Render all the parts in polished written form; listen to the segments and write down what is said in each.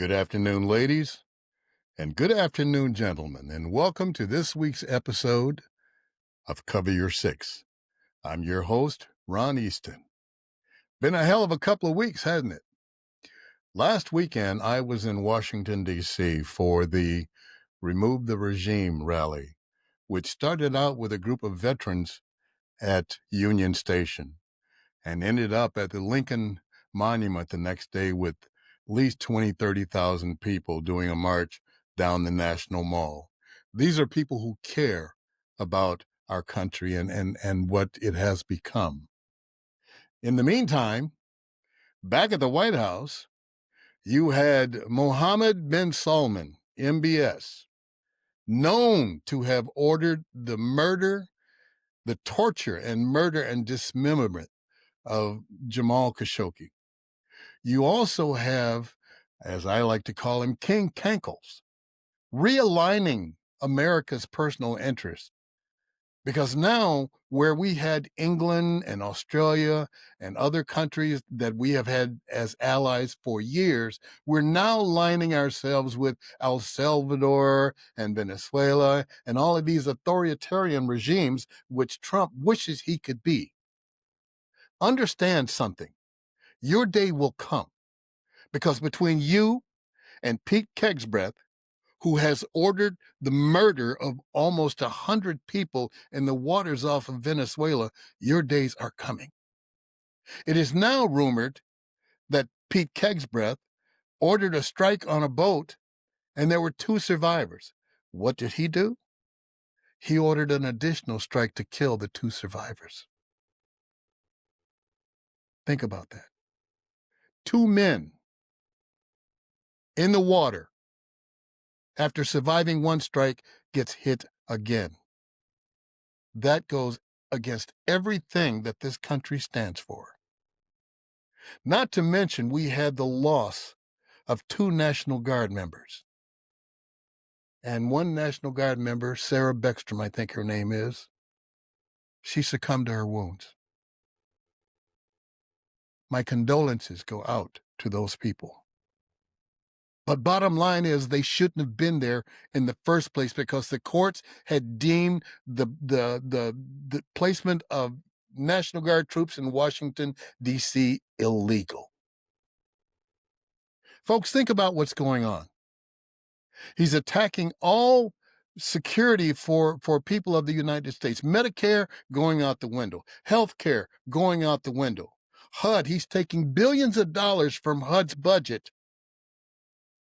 Good afternoon, ladies, and good afternoon, gentlemen, and welcome to this week's episode of Cover Your Six. I'm your host, Ron Eastston. Been a hell of a couple of weeks, hasn't it? Last weekend, I was in Washington, D.C. for the Remove the Regime rally, which started out with a group of veterans at Union Station and ended up at the Lincoln Monument the next day with at least 30,000 people doing a march down the National Mall. These are people who care about our country and what it has become. In the meantime, back at the White House, you had Muhammad bin Salman, MBS, known to have ordered the murder, the torture and murder and dismemberment of Jamal Khashoggi. You also have, as I like to call him, King Cankles, realigning America's personal interests. Because now, where we had England and Australia and other countries that we have had as allies for years, we're now lining ourselves with El Salvador and Venezuela and all of these authoritarian regimes which Trump wishes he could be. Understand something. Your day will come. Because between you and Pete Kegsbreath, who has ordered the murder of almost 100 people in the waters off of Venezuela, your days are coming. It is now rumored that Pete Kegsbreath ordered a strike on a boat and there were 2 survivors. What did he do? He ordered an additional strike to kill the 2 survivors. Think about that. 2 men in the water, after surviving 1 strike, gets hit again. That goes against everything that this country stands for. Not to mention, we had the loss of 2 National Guard members. And 1 National Guard member, Sarah Beckstrom, I think her name is, she succumbed to her wounds. My condolences go out to those people. But bottom line is they shouldn't have been there in the first place because the courts had deemed the placement of National Guard troops in Washington, D.C. illegal. Folks, think about what's going on. He's attacking all security for people of the United States. Medicare going out the window. Health care going out the window. HUD, he's taking billions of dollars from HUD's budget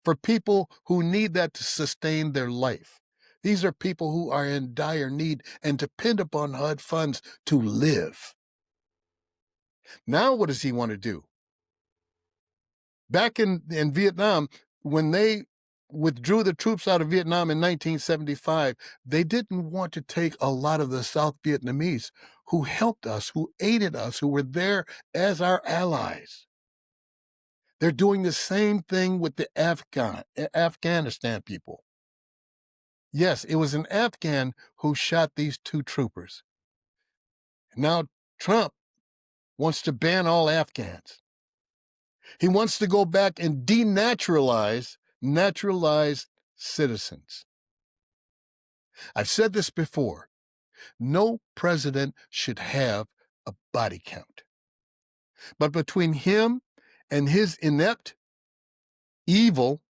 for people who need that to sustain their life. These are people who are in dire need and depend upon HUD funds to live. Now, what does he want to do? Back in Vietnam, when they withdrew the troops out of Vietnam in 1975, they didn't want to take a lot of the South Vietnamese who helped us, who aided us, who were there as our allies. They're doing the same thing with the Afghanistan people. Yes, it was an Afghan who shot these 2 troopers. Now Trump wants to ban all Afghans. He wants to go back and denaturalize naturalized citizens. I've said this before. No president should have a body count. But between him and his inept, evil,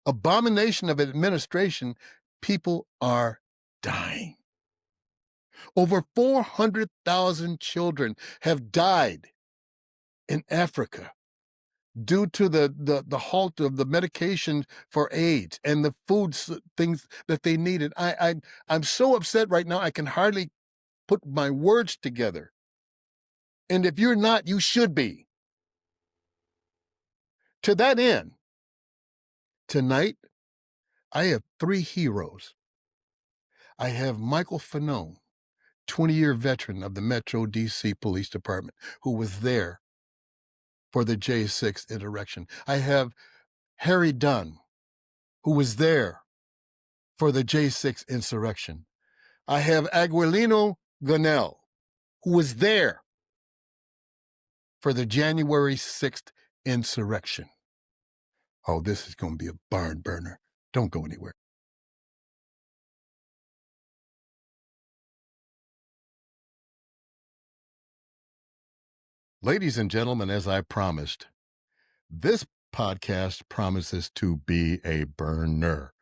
abomination of administration, people are dying. Over 400,000 children have died in Africa due to the halt of the medication for AIDS and the foods, things that they needed. I'm so upset right now, I can hardly put my words together. And if you're not, you should be. To that end, tonight, I have 3 heroes. I have Michael Fanone, 20-year veteran of the Metro D.C. Police Department, who was there for the J6 insurrection. I have Harry Dunn, who was there for the J6 insurrection. I have Aquilino Gonell, who was there for the January 6th insurrection. Oh, this is going to be a barn burner. Don't go anywhere. Ladies and gentlemen, as I promised, this podcast promises to be a burner.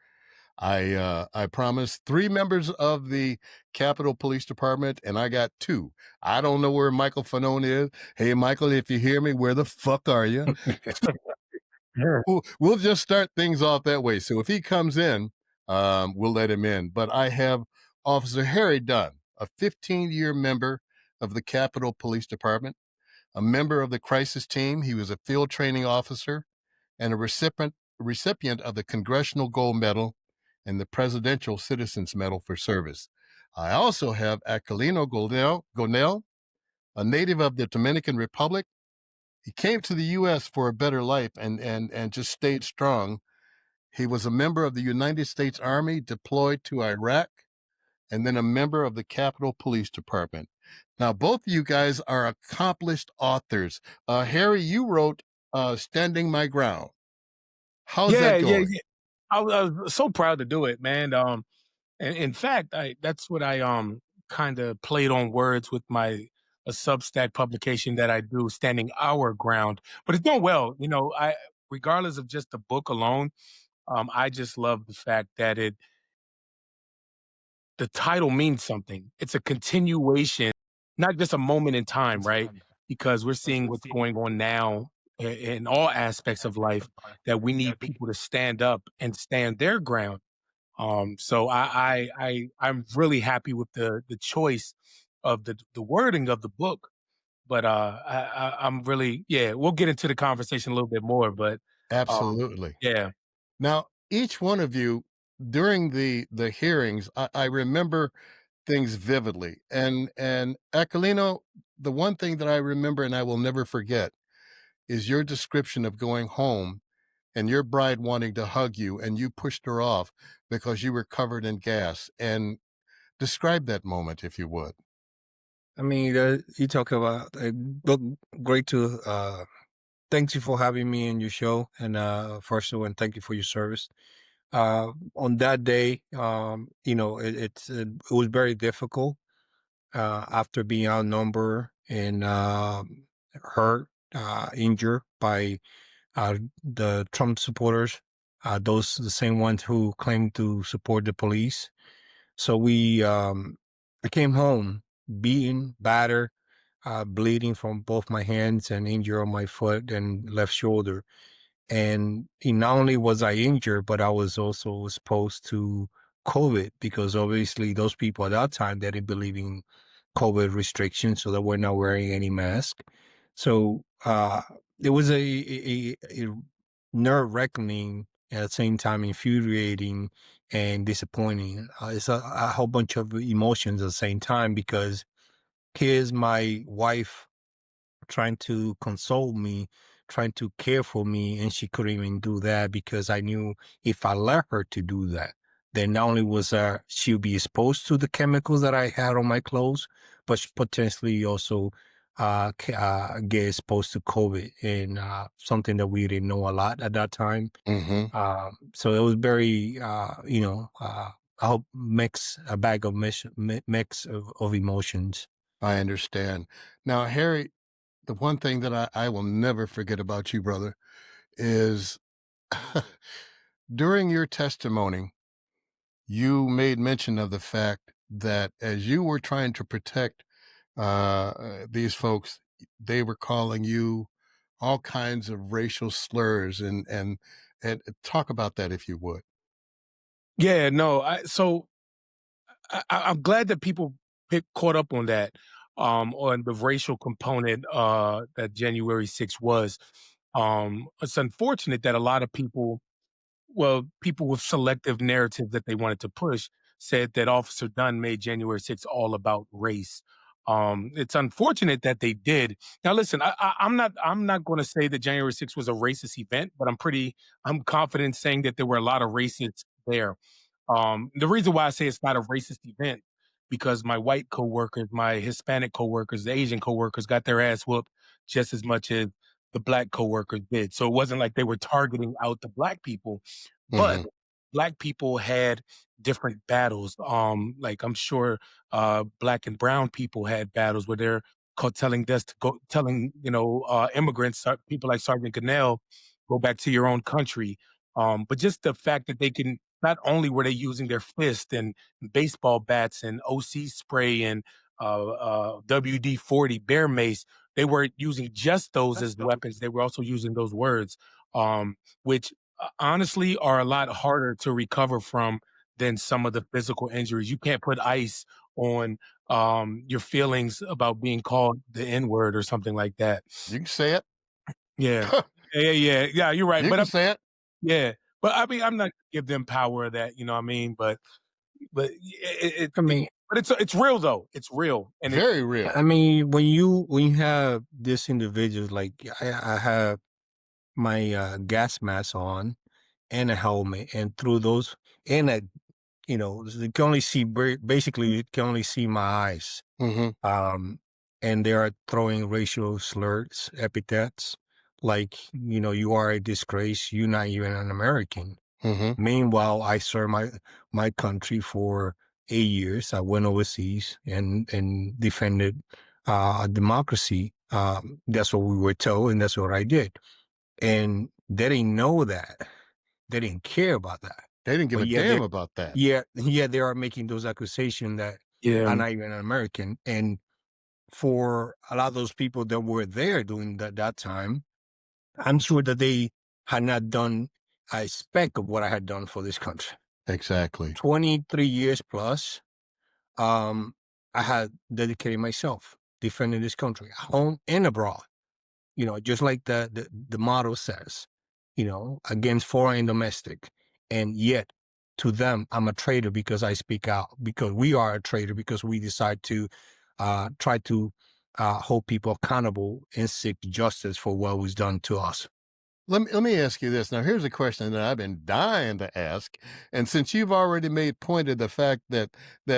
I promised 3 members of the Capitol Police Department, and I got 2. I don't know where Michael Fanone is. Hey, Michael, if you hear me, where the fuck are you? Yeah. We'll just start things off that way. So if he comes in, we'll let him in. But I have Officer Harry Dunn, a 15-year member of the Capitol Police Department, a member of the crisis team. He was a field training officer and a recipient of the Congressional Gold Medal and the Presidential Citizens Medal for service. I also have Aquilino Gonell, a native of the Dominican Republic. He came to the U.S. for a better life and just stayed strong. He was a member of the United States Army deployed to Iraq and then a member of the Capitol Police Department. Now, both of you guys are accomplished authors. Harry, you wrote Standing My Ground. How's Yeah, that yeah, going? yeah. I was so proud to do it, man. In fact, that's what I kind of played on words with my a Substack publication that I do, Standing Our Ground. But it's going well. I regardless of just the book alone, I just love the fact that the title means something. It's a continuation, not just a moment in time, right? Because we're seeing what's going on now in all aspects of life that we need people to stand up and stand their ground. So I'm really happy with the choice of the wording of the book. But I'm really, yeah. We'll get into the conversation a little bit more, but Absolutely. yeah. Now, each one of you during the hearings, I remember things vividly. And Aquilino, the one thing that I remember and I will never forget is your description of going home and your bride wanting to hug you and you pushed her off because you were covered in gas. And describe that moment, if you would. I mean, you talk about look great to thank you for having me in your show, and first of all, and thank you for your service. On that day, it was very difficult after being outnumbered and hurt, injured by the Trump supporters, those the same ones who claim to support the police. So I came home beaten, battered, bleeding from both my hands and injured on my foot and left shoulder. And not only was I injured, but I was also exposed to COVID because obviously those people at that time, they didn't believe in COVID restrictions, so they were not wearing any mask. So it was a nerve wracking at the same time infuriating and disappointing. It's a whole bunch of emotions at the same time because here's my wife trying to console me, trying to care for me, and she couldn't even do that because I knew if I let her to do that, then not only was she'll be exposed to the chemicals that I had on my clothes, but she potentially also get exposed to COVID and something that we didn't know a lot at that time. Mm-hmm. So it was very, I hope mix a bag of mix of emotions. I understand. Now, Harry, the one thing that I will never forget about you, brother, is during your testimony, you made mention of the fact that as you were trying to protect these folks, they were calling you all kinds of racial slurs and talk about that if you would. Yeah, no. I'm glad that people caught up on that, on the racial component that January 6th was. It's unfortunate that a lot of people, well, people with selective narratives that they wanted to push, said that Officer Dunn made January 6th all about race. It's unfortunate that they did. Now, listen, I'm not going to say that January 6th was a racist event, but I'm confident saying that there were a lot of racists there. The reason why I say it's not a racist event, because my white coworkers, my Hispanic coworkers, the Asian coworkers got their ass whooped just as much as the black coworkers did. So it wasn't like they were targeting out the black people, but Mhm. black people had different battles. Like I'm sure black and brown people had battles where they're called telling immigrants, people like Sergeant Gonell, go back to your own country. But just the fact that they can, not only were they using their fist and baseball bats and OC spray and WD-40 bear mace, they weren't using just those as weapons. They were also using those words, which honestly are a lot harder to recover from than some of the physical injuries. You can't put ice on your feelings about being called the N-word or something like that. You can say it. Yeah. Yeah, you're right. You But can say it. yeah. But I mean, I'm not gonna give them power of that, you know what I mean? But I mean, it's real though. It's real. And Very real. I mean, when you have this individuals like I have my gas mask on and a helmet, and through those and a you can only see basically you can only see my eyes. Mhm. And they are throwing racial slurs, epithets, like you are a disgrace. You're not even an American. Mhm. Meanwhile, I served my country for 8 years. I went overseas and defended democracy. That's what we were told, and that's what I did. And they didn't know that. They didn't care about that. They didn't give But a damn about that. yeah, they are making those accusations that yeah. I'm not even an American. And for a lot of those people that were there during that time, I'm sure that they had not done a speck of what I had done for this country. Exactly. 23 years plus, I had dedicated myself defending this country, home and abroad. Just like the motto says, against foreign and domestic. And yet, to them, I'm a traitor because I speak out. Because we are a traitor because we decide to try to hold people accountable and seek justice for what was done to us. Let me ask you this. Now, here's a question that I've been dying to ask, and since you've already made point of the fact that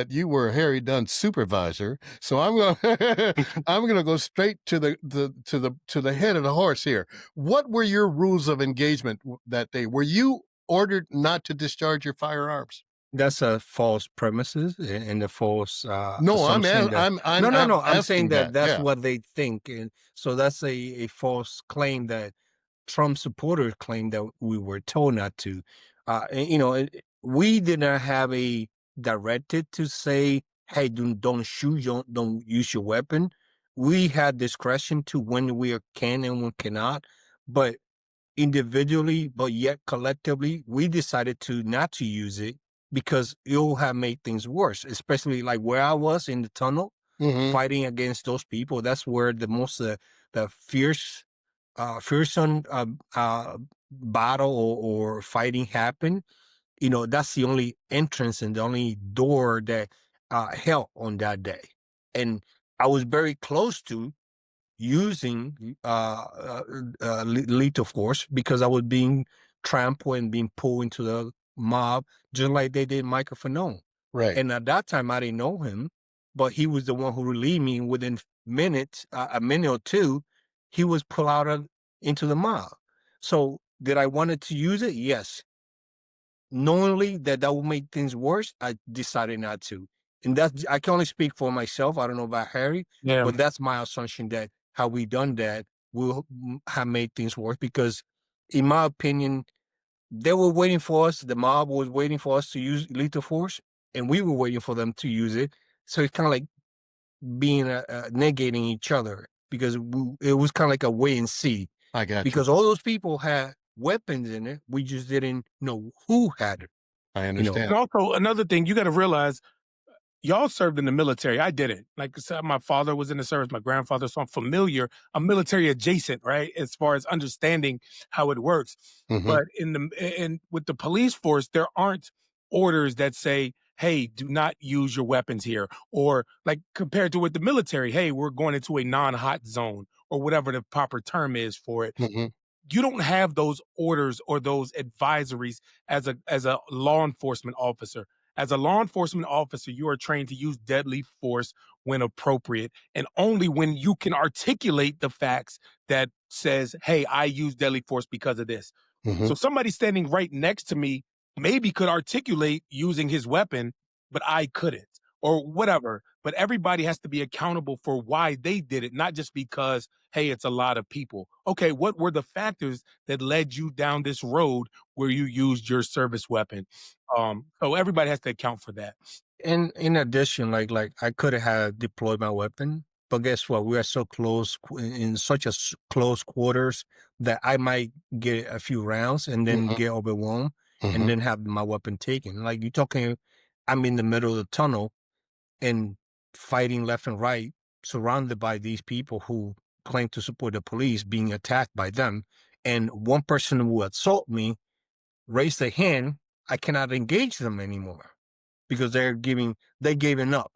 you were Harry Dunn's supervisor, so I'm gonna I'm gonna go straight to the head of the horse here. What were your rules of engagement that day? Were you ordered not to discharge your firearms? That's a false premises and a false No, assumption that no. I'm I'm saying asking that that. that's Yeah. what they think, and so that's a false claim that Trump supporters claim that we were told not to. And, we did not have a directive to say, "Hey, don't shoot, don't use your weapon." We had discretion to when we can and when cannot, but individually, but yet collectively, we decided to not to use it because it will have made things worse. Especially like where I was in the tunnel, Mm-hmm. fighting against those people. That's where the most the fearsome battle or fighting happened. That's the only entrance and the only door that held on that day. And I was very close to using lethal force because I was being trampled and being pulled into the mob, just like they did Michael Fanone. Right. And at that time, I didn't know him, but he was the one who relieved me. Within minutes, a minute or two, he was pulled out into the mob. So did I wanted to use it? Yes. Knowingly that would make things worse, I decided not to. And that's I can only speak for myself. I don't know about Harry, Yeah. but that's my assumption that how we done that will have made things worse because, in my opinion, they were waiting for us. The mob was waiting for us to use lethal force, and we were waiting for them to use it. So it's kind of like being negating each other because it was kind of like a wait and see. I got you. Because all those people had weapons in it, we just didn't know who had it. I understand. And also another thing you got to realize, y'all served in the military. I didn't. Like I said, my father was in the service, my grandfather, so I'm familiar. I'm military adjacent, right? As far as understanding how it works. Mhm. But with the police force, there aren't orders that say, hey, do not use your weapons here. Or like compared to with the military, hey, we're going into a non-hot zone or whatever the proper term is for it. Mhm. You don't have those orders or those advisories as a law enforcement officer. As a law enforcement officer, you are trained to use deadly force when appropriate, and only when you can articulate the facts that says, hey, I use deadly force because of this. Mhm. So somebody standing right next to me maybe could articulate using his weapon, but I couldn't, or whatever. But everybody has to be accountable for why they did it, not just because, hey, it's a lot of people. Okay, what were the factors that led you down this road where you used your service weapon? So everybody has to account for that. And in addition, like I could have deployed my weapon, but guess what? We are so close in such a close quarters that I might get a few rounds and then Mhm. get overwhelmed and Mhm. then have my weapon taken. Like you talking, I'm in the middle of the tunnel and fighting left and right, surrounded by these people who claim to support the police, being attacked by them, and one person who assault me raise their hand. I cannot engage them anymore because they giving up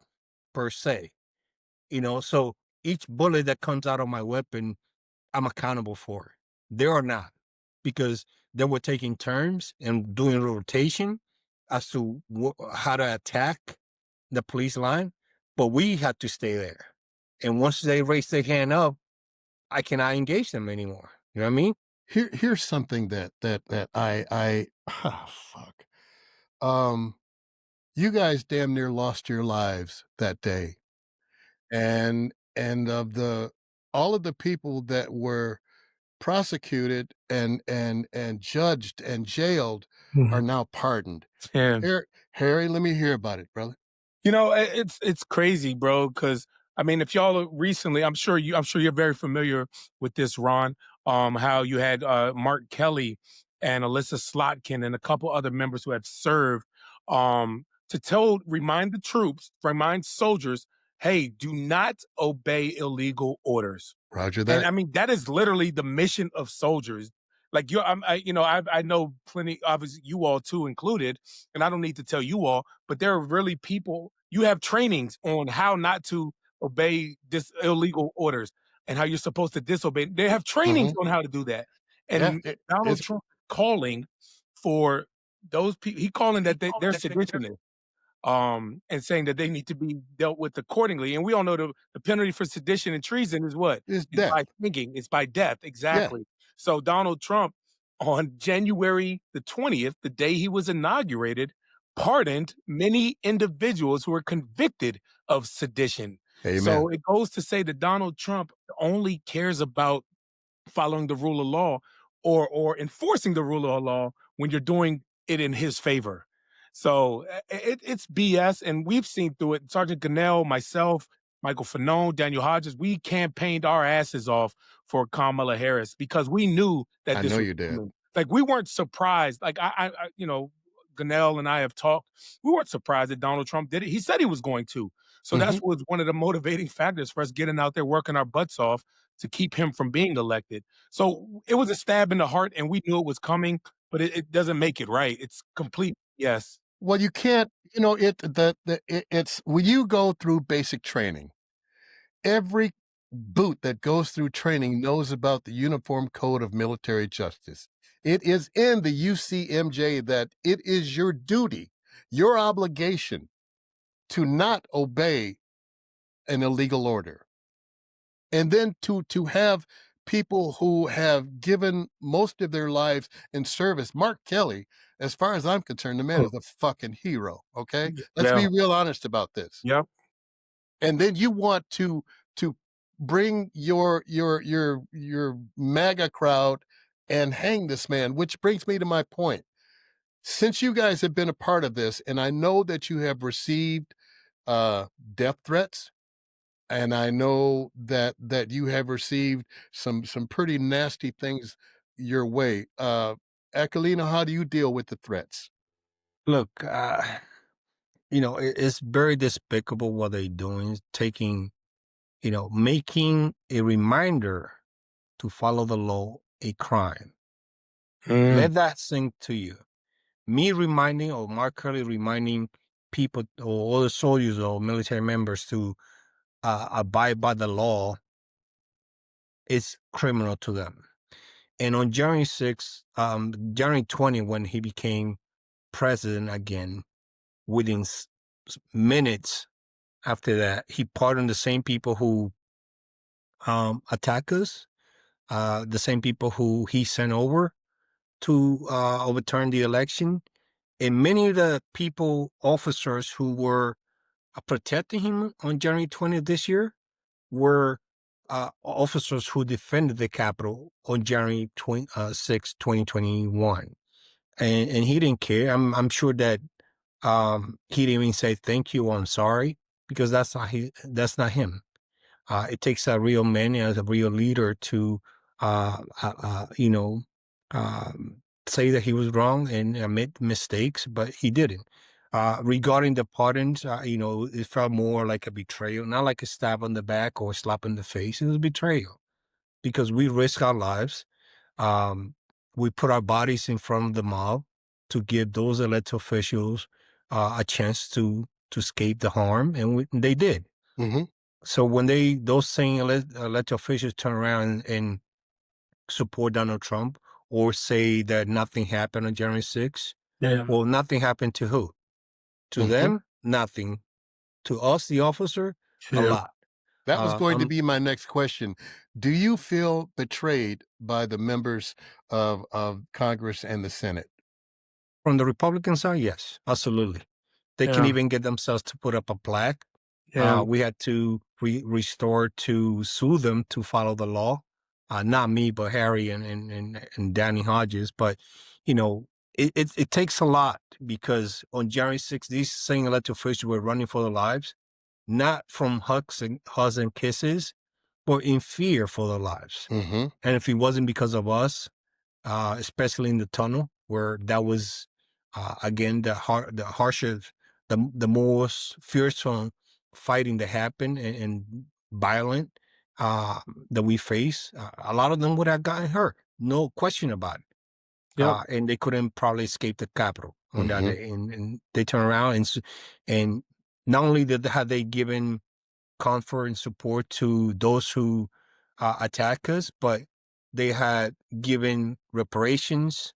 per se, so each bullet that comes out of my weapon, I'm accountable for it. They are not, because they were taking turns and doing rotation as to how to attack the police line, but we had to stay there. And once they raise their hand up, I cannot engage them anymore. You know what I mean? Here's something that I fuck. Um, you guys damn near lost your lives that day, and of the all of the people that were prosecuted and judged and jailed are Mhm. now pardoned. Yeah. Harry, let me hear about it, brother. It's crazy, bro. Because I mean, if y'all recently, I'm sure you're very familiar with this, Ron. How you had Mark Kelly and Alyssa Slotkin and a couple other members who had served to remind the troops, remind soldiers, hey, do not obey illegal orders. Roger And that. I mean, that is literally the mission of soldiers. Like I know plenty, obviously you all too included, and I don't need to tell you all, but there are really people. You have trainings on how not to obey this illegal orders and how you're supposed to disobey. They have trainings Mhm. on how to do that. Yeah, And Donald it's Trump calling for those people. He calling that they're seditionists, and saying that they need to be dealt with accordingly. And we all know the penalty for sedition and treason is what? it's Is death. by hanging. It's by death. Yeah, Exactly. So Donald Trump, on January the 20th, the day he was inaugurated, pardoned many individuals who were convicted of sedition. amen. So it goes to say that Donald Trump only cares about following the rule of law, or enforcing the rule of law when you're doing it in his favor. So it's BS, and we've seen through it. Sergeant Gonell, myself, Michael Fanone, Daniel Hodges, we campaigned our asses off for Kamala Harris because we knew that I this know was you did. coming. Like, we weren't surprised. Like, Gonell and I have talked. We weren't surprised that Donald Trump did it. He said he was going to. So that's Mhm. was one of the motivating factors for us getting out there working our butts off to keep him from being elected. So it was a stab in the heart, and we knew it was coming, but it doesn't make it right. It's complete. Yes. Well, you can't, it's when you go through basic training, every boot that goes through training knows about the Uniform Code of Military Justice. It is in the UCMJ that it is your duty, your obligation to not obey an illegal order. And then to have people who have given most of their lives in service. Mark Kelly, as far as I'm concerned, the man Mm. is a fucking hero. Okay, let's Yeah. be real honest about this. Yep. And then you want to bring your MAGA crowd and hang this man, which brings me to my point. Since you guys have been a part of this, and I know that you have received uh, death threats, and I know that you have received some pretty nasty things your way. Aquilino, how do you deal with the threats? Look, it's very despicable what they're doing, making a reminder to follow the law a crime. Mm. Let that sink to you. Me reminding, or Mark Curley reminding people or other soldiers or military members to abide by the law is criminal to them. And on January 6th, January 20, when he became president again, within minutes, after that. He pardoned the same people who attack us, the same people who he sent over to overturn the election. And many of the people, officers who were protecting him on January 20th this year were officers who defended the Capitol on January 6, 2021. And he didn't care. I'm sure that he didn't even say thank you or I'm sorry, because that's not him. It takes a real man as a real leader to, you know, say that he was wrong and admit mistakes, but he didn't. Regarding the pardons, it felt more like a betrayal, not like a stab on the back or a slap in the face. It was betrayal because we risked our lives. We put our bodies in front of the mob to give those elected officials a chance to escape the harm, and they did. Mm-hmm. So when those same elected officials turn around and support Donald Trump or say that nothing happened on January 6th, well, nothing happened to who? To them, nothing. To us, the officer, a lot. That was going to be my next question. Do you feel betrayed by the members of Congress and the Senate? From the Republican side, yes, absolutely. They can even get themselves to put up a plaque. We had to restore to sue them to follow the law. Not me, but Harry and Danny Hodges. But, it takes a lot because on January 6th, these same elected officials were running for their lives, not from hugs and kisses, but in fear for their lives. Mm-hmm. And if it wasn't because of us, especially in the tunnel, where that was, again, the harshest, the most fearsome fighting that happened and violent that we face, a lot of them would have gotten hurt. No question about it. And they couldn't probably escape the Capitol on that day. And they turn around and not only had they given comfort and support to those who attack us, but they had given reparations,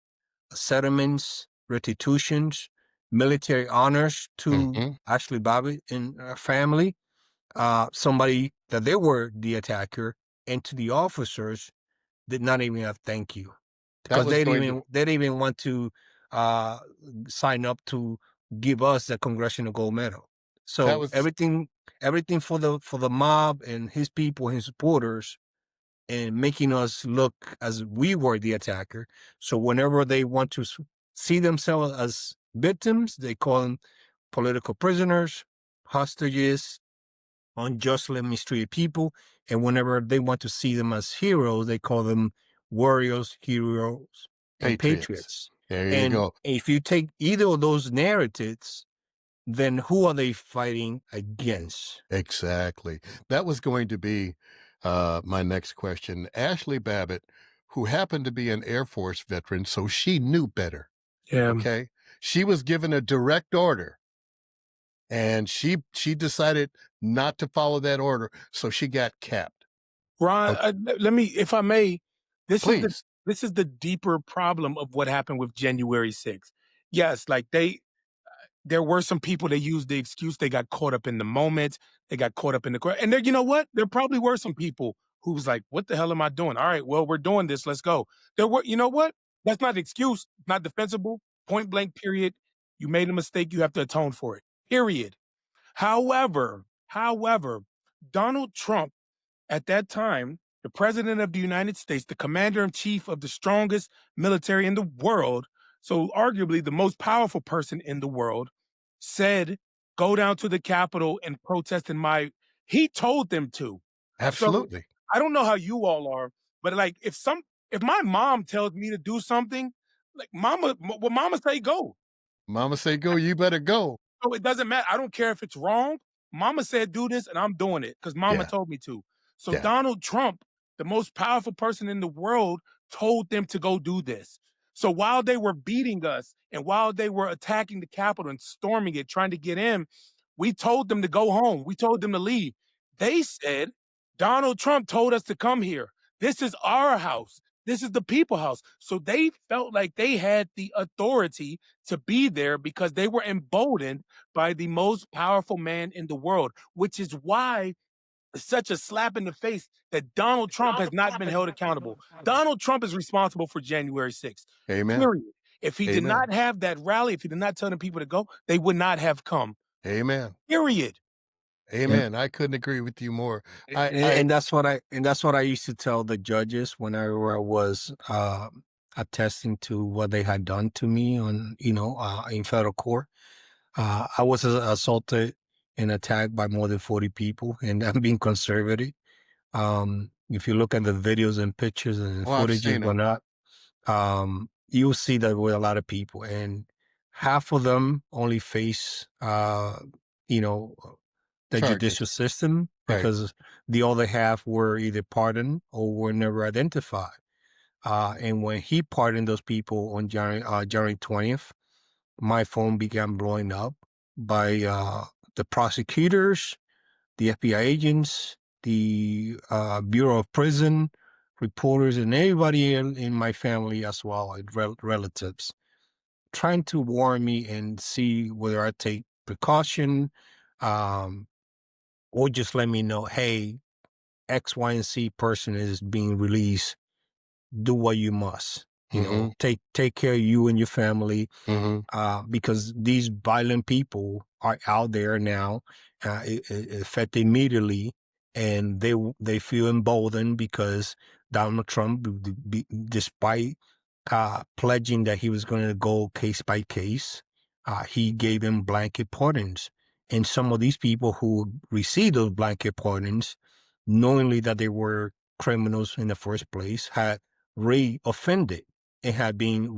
settlements, restitutions, military honors to Ashley Babbitt and her family, somebody that they were the attacker, and to the officers did not even have thank you. Because they didn't even want to sign up to give us the Congressional Gold Medal. So everything for the mob and his people, his supporters, and making us look as we were the attacker. So whenever they want to see themselves as victims, they call them political prisoners, hostages, unjustly mistreated people. And whenever they want to see them as heroes, they call them warriors, heroes, and patriots. There you go. If you take either of those narratives, then who are they fighting against? Exactly. That was going to be my next question. Ashley Babbitt, who happened to be an Air Force veteran, so she knew better. Okay. She was given a direct order and she decided not to follow that order. So she got capped. Ron, let me, if I may, this Please. is the deeper problem of what happened with January 6th. Yes, like there were some people that used the excuse they got caught up in the moment, they got caught up in the crowd. And there, you know what? There probably were some people who was like, what the hell am I doing? All right, well, we're doing this, let's go. There were, you know what? That's not an excuse, not defensible, point blank, period. You made a mistake, you have to atone for it, period. However, Donald Trump at that time, the president of the United States, the commander in chief of the strongest military in the world, so arguably the most powerful person in the world, said, go down to the Capitol and protest he told them to. Absolutely. So, I don't know how you all are, but like if my mom tells me to do something, like mama say go. Mama say go, you better go. So it doesn't matter. I don't care if it's wrong. Mama said do this and I'm doing it because mama told me to. So Donald Trump, the most powerful person in the world, told them to go do this. So while they were beating us and while they were attacking the Capitol and storming it, trying to get in, we told them to go home. We told them to leave. They said, Donald Trump told us to come here. This is our house. This is the people house. So they felt like they had the authority to be there because they were emboldened by the most powerful man in the world, which is why it's such a slap in the face that Donald Trump has not been held accountable. Donald Trump is responsible for January 6th. Amen. Period. If he did Amen. not have that rally, if he did not tell the people to go, they would not have come. Amen. Period. Amen. I couldn't agree with you more. And that's what I used to tell the judges whenever I was attesting to what they had done to me on in federal court. I was assaulted and attacked by more than 40 people, and I'm being conservative. If you look at the videos and pictures and I've footage seen and whatnot, you'll see that with a lot of people, and half of them only face the charges. judicial system Right. because the other half were either pardoned or were never identified. And when he pardoned those people on January 20th, my phone began blowing up by the prosecutors, the FBI agents, the Bureau of Prison, reporters, and everybody in my family as well, relatives, trying to warn me and see whether I take precaution, or just let me know, hey, X, Y, and Z person is being released. Do what you must. Take care of you and your family, because these violent people are out there now, affected immediately, and they feel emboldened because Donald Trump, despite pledging that he was going to go case by case, he gave them blanket pardons. And some of these people who received those blanket pardons, knowingly that they were criminals in the first place, had re-offended and had been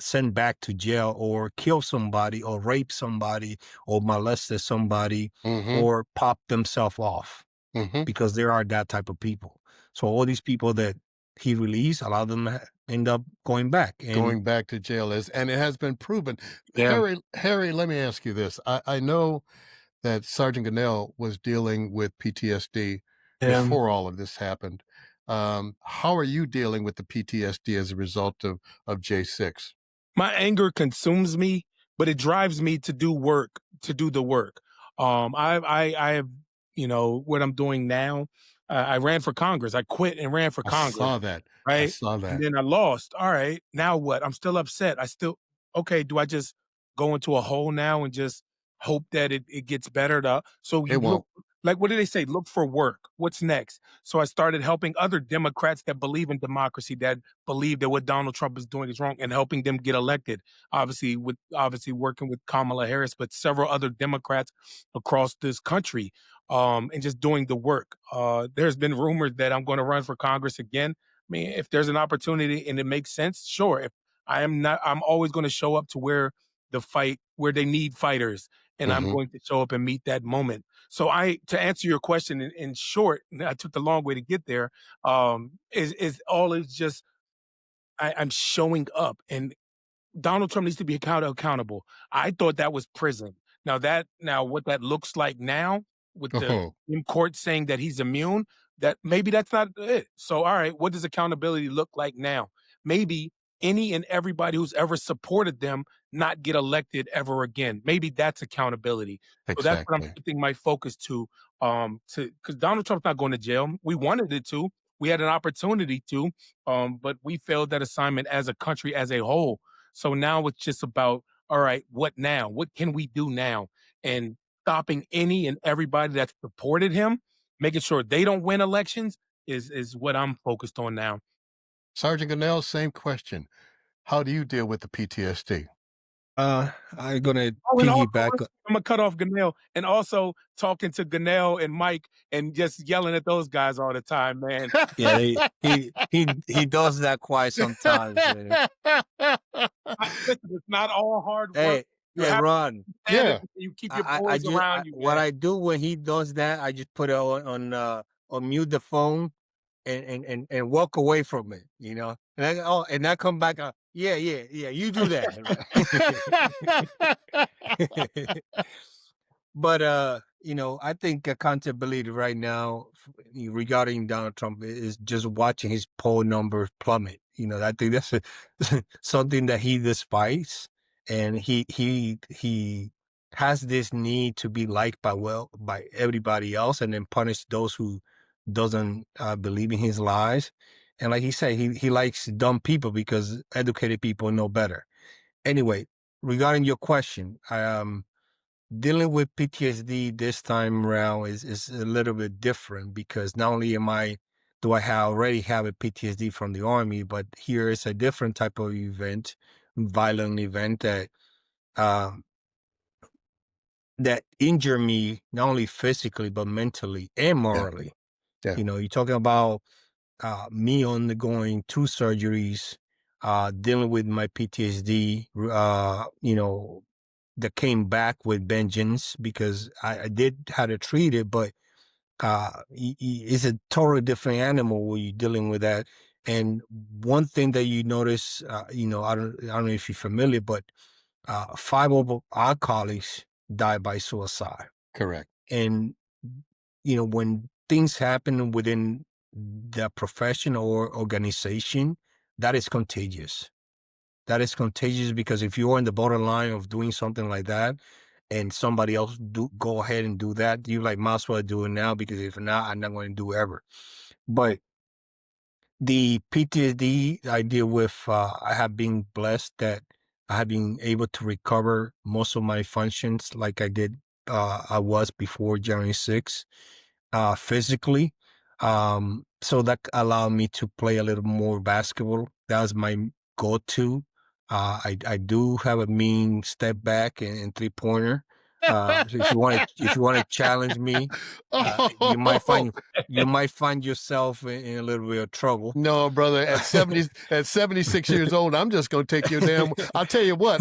sent back to jail or killed somebody or raped somebody or molested somebody or popped themselves off, because there are that type of people. So all these people that he released, a lot of them end up going back to jail, and it has been proven. Yeah. Harry, let me ask you this. I know that Sergeant Gonell was dealing with PTSD before all of this happened. How are you dealing with the PTSD as a result of J6? My anger consumes me, but it drives me to do the work. I have, what I'm doing now. I ran for Congress. I quit and ran for I Congress. saw that. Right. And then I lost. All right. Now what? I'm still upset. Okay. Do I just go into a hole now and just hope that it gets better? So you It won't. look, like, what do they say? Look for work. What's next? So I started helping other Democrats that believe in democracy, that believe that what Donald Trump is doing is wrong, and helping them get elected. Obviously working with Kamala Harris, but several other Democrats across this country, and just doing the work. There's been rumors that I'm going to run for Congress again. I mean, if there's an opportunity and it makes sense, sure. If I'm always going to show up to where they need fighters, and I'm going to show up and meet that moment. So to answer your question in short, I took the long way to get there. Is just I'm showing up, and Donald Trump needs to be accountable. I thought that was prison. Now what that looks like now, with the Supreme Court saying that he's immune, that maybe that's not it. So, all right, what does accountability look like now? Maybe any and everybody who's ever supported them not get elected ever again. Maybe that's accountability. So that's what I'm Exactly. shifting my focus to because Donald Trump's not going to jail. We wanted it to. We had an opportunity to, but we failed that assignment as a country as a whole. So now it's just about, all right, what now? What can we do now? And stopping any and everybody that supported him, making sure they don't win elections is what I'm focused on now. Sergeant Gonell, same question. How do you deal with the PTSD? I'm gonna And also, piggyback. I'm gonna cut off Gonell, and also talking to Gonell and Mike and just yelling at those guys all the time, man. Yeah, he does that quite sometimes. Listen, it's not all hard work. Hey, Ron. Yeah. You keep your boys around you. What I do when he does that, I just put it on mute the phone and walk away from it, and I come back. Yeah, you do that. But I think accountability right now regarding Donald Trump is just watching his poll numbers plummet. I think that's something that he despises, and he has this need to be liked by everybody else, and then punish those who doesn't believe in his lies. And like he said, he likes dumb people because educated people know better. Anyway, regarding your question, dealing with PTSD this time around is a little bit different because not only do I already have a PTSD from the army, but here is a different type of event, violent event uh, that injure me not only physically but mentally and Yeah. morally. Yeah. You're talking about me undergoing 2 surgeries, dealing with my PTSD, that came back with vengeance because I did how to treat it, but it's a totally different animal when you're dealing with that. And one thing that you notice, I don't know if you're familiar, but 5 of our colleagues died by suicide. Correct. And when things happen within the profession or organization, that is contagious. That is contagious because if you're on the borderline of doing something like that and somebody else go ahead and do that, you might as well do it now because if not, I'm not going to do it ever. But the PTSD I deal with, I have been blessed that I have been able to recover most of my functions like I was before January 6th, physically. So that allowed me to play a little more basketball. That was my go-to. I do have a mean step back and 3-pointer. So if you want to challenge me, you might find yourself in a little bit of trouble. No, brother. At 76 years old, I'm just gonna take your damn. I'll tell you what.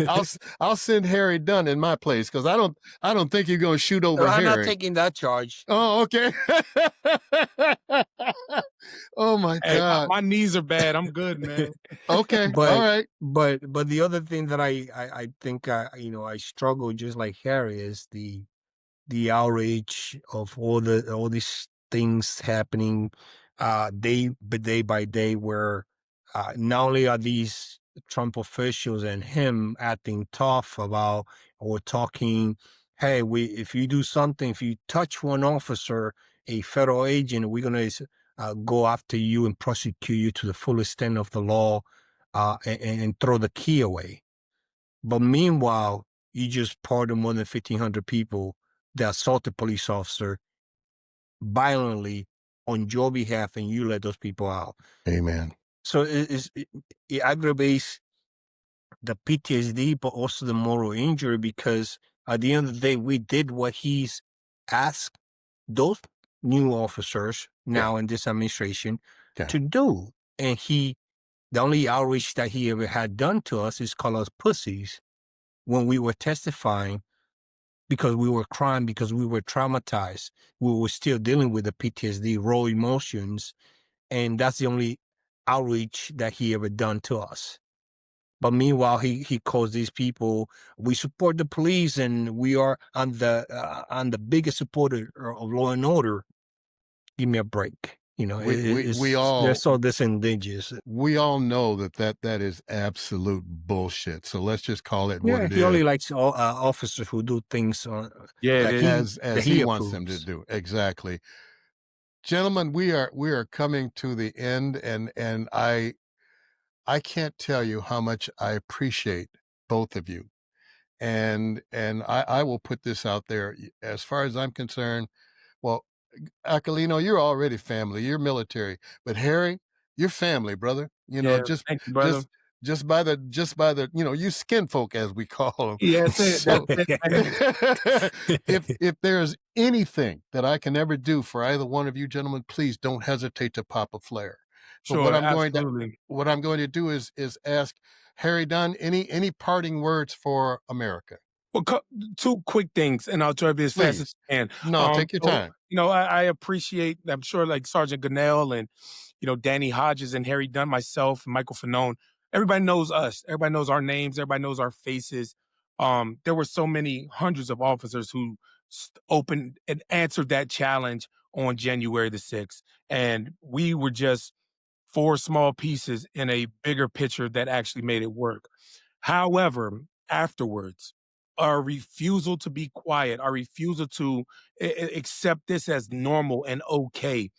I'll send Harry Dunn in my place because I don't think you're gonna shoot over I'm not Harry. taking that charge. Oh, okay. Oh my Hey, God. my knees are bad. I'm good, man. Okay. But All right. but the other thing that I think I struggle just like Harry is the outrage of all these things happening day by day where not only are these Trump officials and him acting tough about or talking, hey, if you do something, if you touch one officer, a federal agent, we're gonna go after you and prosecute you to the full extent of the law, and throw the key away. But meanwhile, you just pardon more than 1,500 people that assault a police officer violently on your behalf, and you let those people out. Amen. So it aggravates the PTSD, but also the moral injury because at the end of the day, we did what he's asked those new officers now in this administration to do. And the only outreach that he ever had done to us is call us pussies when we were testifying because we were crying, because we were traumatized. We were still dealing with the PTSD, raw emotions. And that's the only outreach that he ever done to us. But meanwhile, he calls these people, we support the police and we are on the biggest supporter of law and order. Give me a break. They're so disingenuous. We all know that is absolute bullshit. So let's just call it what it is. He only likes officers who do things as he wants them to approves. do. Exactly. Gentlemen, we are coming to the end, and I can't tell you how much I appreciate both of you. And I will put this out there. As far as I'm concerned, well, Aquilino, you're already family. You're military, but Harry, you're family, brother. Thank you, brother. Just by the you skin folk as we call them. Yeah, that's So, it. if there's anything that I can ever do for either one of you gentlemen, please don't hesitate to pop a flare. But Sure, what absolutely. I'm going to do is ask Harry Dunn any parting words for America. Well, 2 quick things, and I'll try to be as fast as I can. No, take your time. I appreciate, I'm sure, like Sergeant Gonell and, Danny Hodges and Harry Dunn, myself, and Michael Fanone. Everybody knows us. Everybody knows our names. Everybody knows our faces. There were so many hundreds of officers who opened and answered that challenge on January the 6th. And we were just four small pieces in a bigger picture that actually made it work. However, afterwards, our refusal to be quiet, our refusal to accept this as normal and okay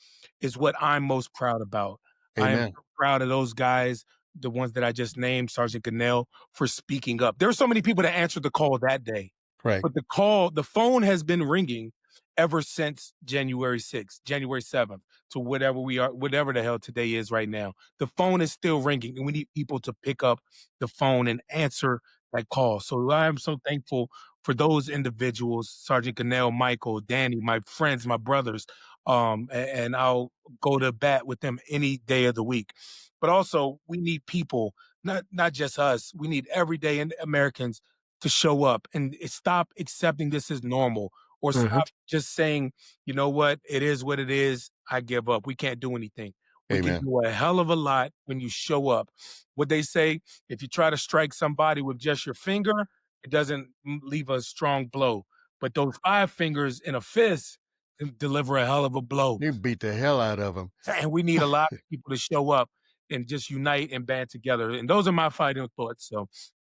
is what I'm most proud about. I am Amen. proud of those guys, the ones that I just named, Sergeant Gonell, for speaking up. There were so many people that answered the call that day, Right. but the phone has been ringing ever since January 6th, January 7th, to whatever we are, whatever the hell today is right now. The phone is still ringing, and we need people to pick up the phone and answer that call. So I am so thankful for those individuals, Sergeant Gonell, Michael, Danny, my friends, my brothers, and I'll go to bat with them any day of the week. But also, we need people, not just us. We need everyday Americans to show up and stop accepting this as normal, or Mhm. stop just saying, you know what, it is what it is. I give up. We can't do anything. We can Amen. do a hell of a lot when you show up. What they say, if you try to strike somebody with just your finger, it doesn't leave a strong blow. But those five fingers in a fist can deliver a hell of a blow. You beat the hell out of them. And we need a lot of people to show up and just unite and band together. And those are my fighting thoughts. So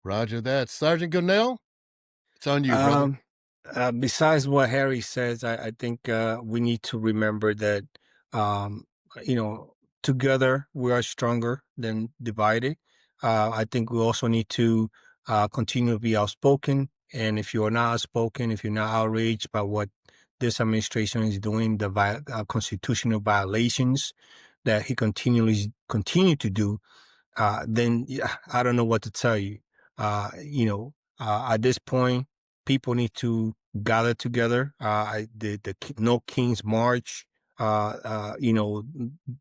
Roger that. Sergeant Gunnell, it's on you, brother. Um, Besides what Harry says, I think we need to remember that, um, you know, together we are stronger than divided. I think we also need to continue to be outspoken. And if you're not outspoken, if you're not outraged by what this administration is doing, the constitutional violations that he continually continue to do, then yeah, I don't know what to tell you. At this point, people need to gather together. No King's March,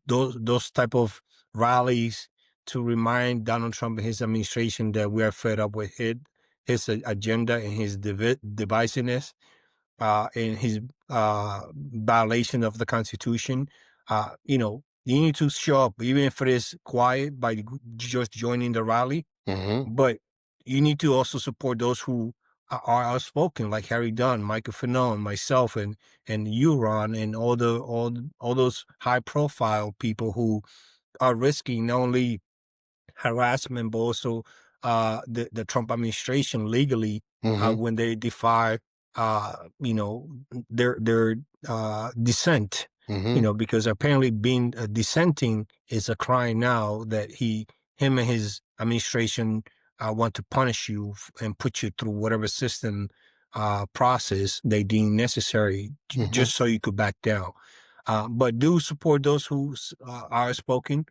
those type of rallies to remind Donald Trump and his administration that we are fed up with his agenda and his divisiveness in his violation of the Constitution. You need to show up, even if it is quiet by just joining the rally. Mm-hmm. But you need to also support those who are outspoken, like Harry Dunn, Michael Fanone, myself, and you, Ron, and all those high profile people who are risking not only harassment, but also the Trump administration legally Mm-hmm. when they defy their dissent. Mm-hmm. Because apparently being dissenting is a crime now that him and his administration want to punish you and put you through whatever system process they deem necessary Mm-hmm. just so you could back down. But do support those who are spoken,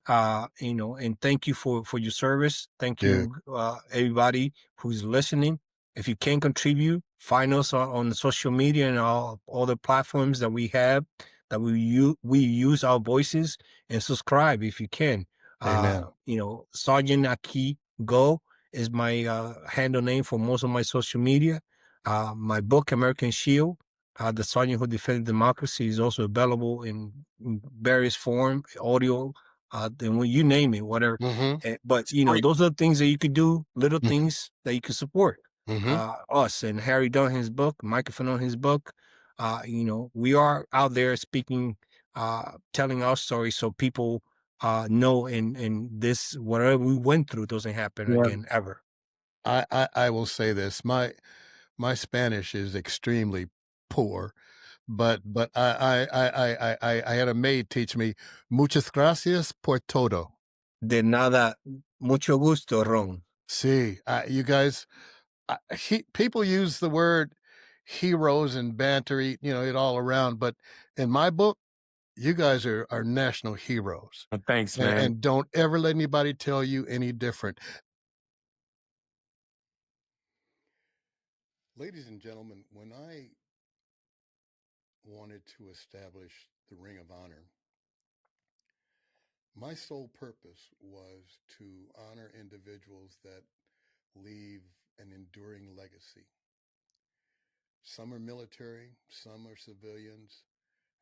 and thank you for your service. Thank Yeah. you, everybody who's listening. If you can contribute, find us on the social media and all the platforms that we have, that we use our voices, and subscribe if you can. Amen. Sergeant Aki Go is my handle name for most of my social media. My book, American Shield, The Sergeant Who Defended Democracy, is also available in various form, audio, then when you name it, whatever. Mm-hmm. But it's great. those are the things that you could do, little things that you could support. Mm-hmm. Us and Harry Dunn, his book, Microphone on his book. We are out there speaking, telling our story, so people know, and this whatever we went through doesn't happen Yeah. again ever. I will say this. My Spanish is extremely poor, but I had a maid teach me muchas gracias por todo. De nada, mucho gusto, Ron. See, you guys, people use the word heroes and banter, it all around, but in my book, you guys are national heroes, Thanks, and, man. and don't ever let anybody tell you any different. Ladies and gentlemen, when I wanted to establish the Ring of Honor, my sole purpose was to honor individuals that leave an enduring legacy. Some are military, some are civilians,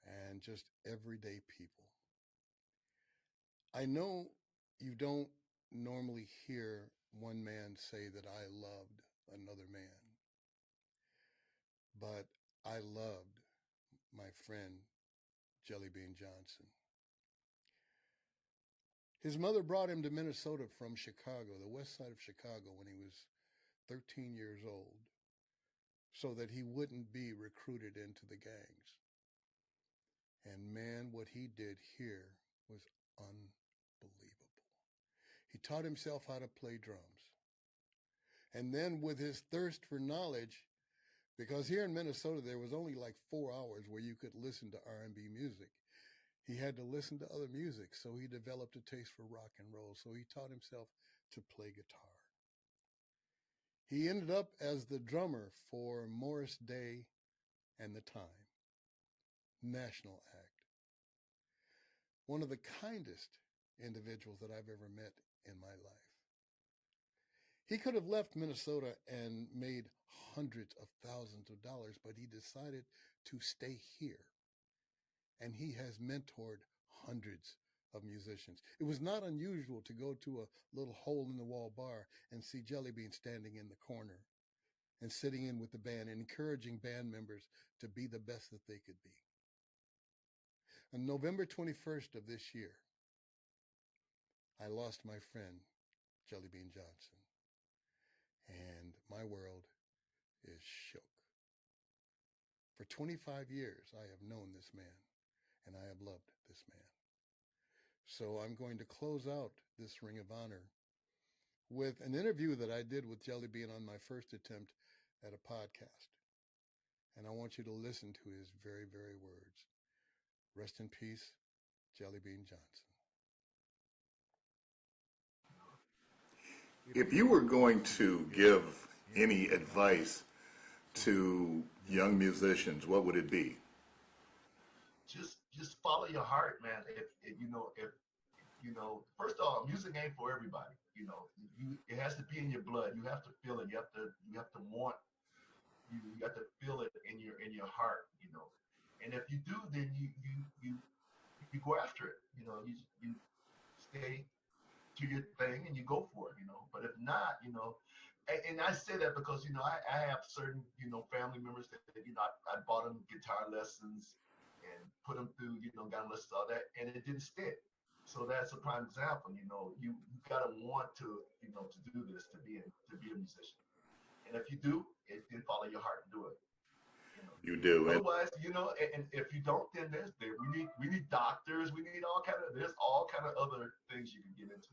and just everyday people. I know you don't normally hear one man say that I loved another man, but I loved my friend Jelly Bean Johnson. His mother brought him to Minnesota from Chicago, the west side of Chicago, when he was 13 years old, so that he wouldn't be recruited into the gangs. And man, what he did here was unbelievable. He taught himself how to play drums. And then with his thirst for knowledge, because here in Minnesota, there was only like 4 hours where you could listen to R&B music. He had to listen to other music, so he developed a taste for rock and roll. So he taught himself to play guitar. He ended up as the drummer for Morris Day and the Time, national act. One of the kindest individuals that I've ever met in my life. He could have left Minnesota and made hundreds of thousands of dollars, but he decided to stay here. And he has mentored hundreds of musicians. It was not unusual to go to a little hole in the wall bar and see Jelly Bean standing in the corner and sitting in with the band and encouraging band members to be the best that they could be. On November 21st of this year, I lost my friend, Jelly Bean Johnson, and my world is shook. For 25 years, I have known this man, and I have loved this man. So I'm going to close out this Ring of Honor with an interview that I did with Jelly Bean on my first attempt at a podcast. And I want you to listen to his very, very words. Rest in peace, Jelly Bean Johnson. If you were going to give any advice to young musicians, what would it be? Just follow your heart, man. If first of all, music ain't for everybody. It has to be in your blood. You have to feel it. You have to want. You have to feel it in your heart. And if you do, then you go after it. You stay to your thing and you go for it. But if not, and I say that because I have certain family members that I bought them guitar lessons and put them through got lessons all that, and it didn't stick. So that's a prime example. You gotta want to to do this, to be a musician. And if you do, then follow your heart and do it. You do. Otherwise, and if you don't, then we need doctors. We need there's all kind of other things you can get into.